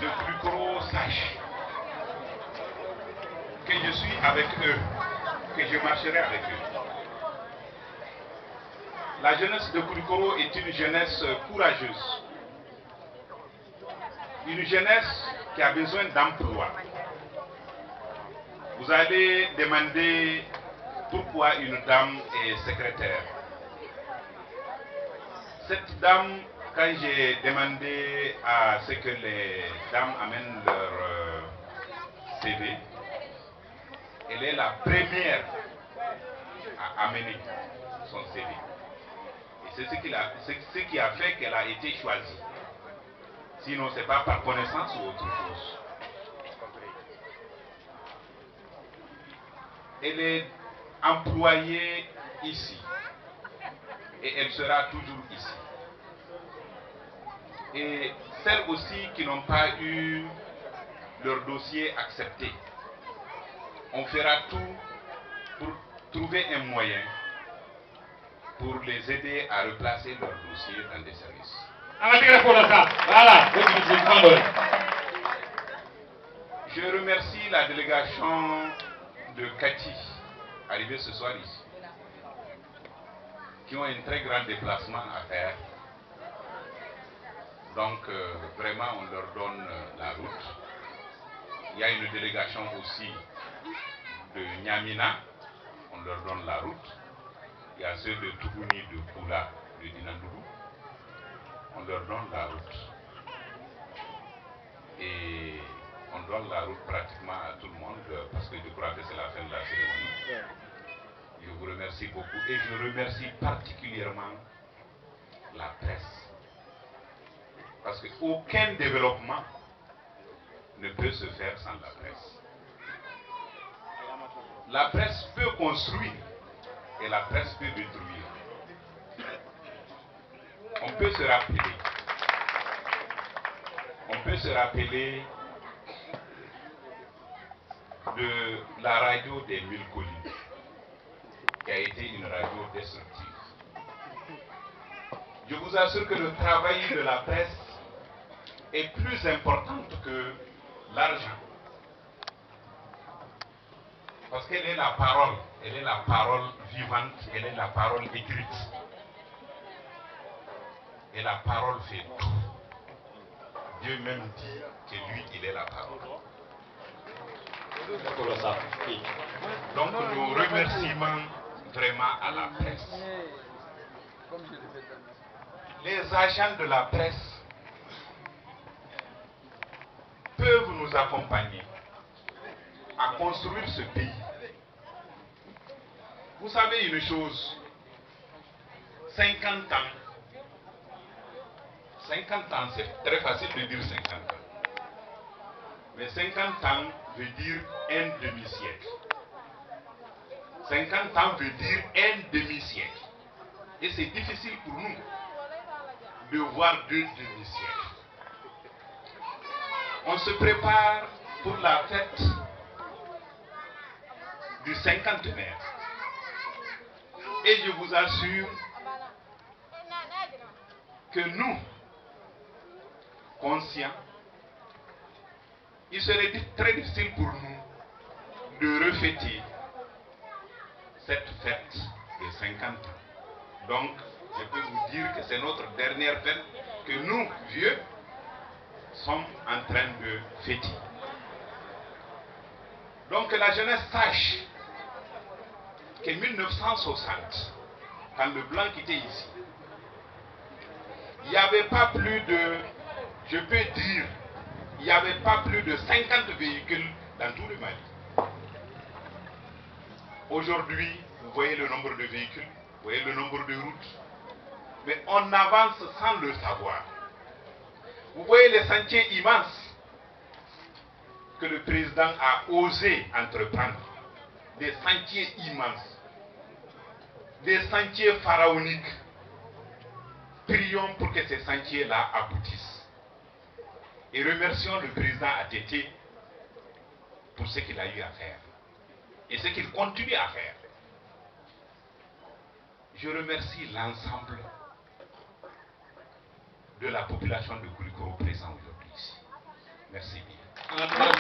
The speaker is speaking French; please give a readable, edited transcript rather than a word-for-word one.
de Koulikoro sache que je suis avec eux, que je marcherai avec eux. La jeunesse de Koulikoro est une jeunesse courageuse. Une jeunesse qui a besoin d'emploi. Vous allez demander pourquoi une dame est secrétaire. Cette dame, quand j'ai demandé à ce que les dames amènent leur CV, elle est la première à amener son CV. Et c'est ce qui a fait qu'elle a été choisie. Sinon, ce n'est pas par connaissance ou autre chose. Elle est employée ici. Et elle sera toujours ici. Et celles aussi qui n'ont pas eu leur dossier accepté, on fera tout pour trouver un moyen pour les aider à replacer leur dossier dans des services. Je remercie la délégation de Kati, arrivée ce soir ici, qui ont un très grand déplacement à faire. Donc vraiment on leur donne la route. Il y a une délégation aussi de Nyamina, on leur donne la route. Il y a ceux de Tougouni, de Koula, de Dinandoulou, on leur donne la route. Et on donne la route pratiquement à tout le monde parce que je crois que c'est la fin de la cérémonie. Je vous remercie beaucoup et je remercie particulièrement la presse. Parce qu'aucun développement ne peut se faire sans la presse. La presse peut construire et la presse peut détruire. On peut se rappeler de la radio des 1000 collines, qui a été une radio destructive. Je vous assure que le travail de la presse est plus important que l'argent. Parce qu'elle est la parole vivante, elle est la parole écrite. Et la parole fait tout. Dieu même dit que lui, il est la parole. Donc nos remerciements vraiment à la presse. Les agents de la presse peuvent nous accompagner à construire ce pays. Vous savez une chose, 50 ans, c'est très facile de dire 50 ans. Mais 50 ans veut dire un demi-siècle. 50 ans veut dire un demi-siècle. Et c'est difficile pour nous de voir 2 demi-siècles. On se prépare pour la fête du cinquantenaire. Et je vous assure que nous, conscients, il serait très difficile pour nous de refêter cette fête de 50 ans. Donc, je peux vous dire que c'est notre dernière fête que nous, vieux, sommes en train de fêter. Donc, que la jeunesse sache qu'en 1960, quand le blanc était ici, il n'y avait pas plus de, je peux dire, il n'y avait pas plus de 50 véhicules dans tout le Mali. Aujourd'hui, vous voyez le nombre de véhicules, vous voyez le nombre de routes, mais on avance sans le savoir. Vous voyez les sentiers immenses que le président a osé entreprendre, des sentiers immenses, des sentiers pharaoniques. Prions pour que ces sentiers-là aboutissent. Et remercions le président ATT pour ce qu'il a eu à faire et ce qu'il continue à faire. Je remercie l'ensemble de la population de Koulikoro présent aujourd'hui ici. Merci bien.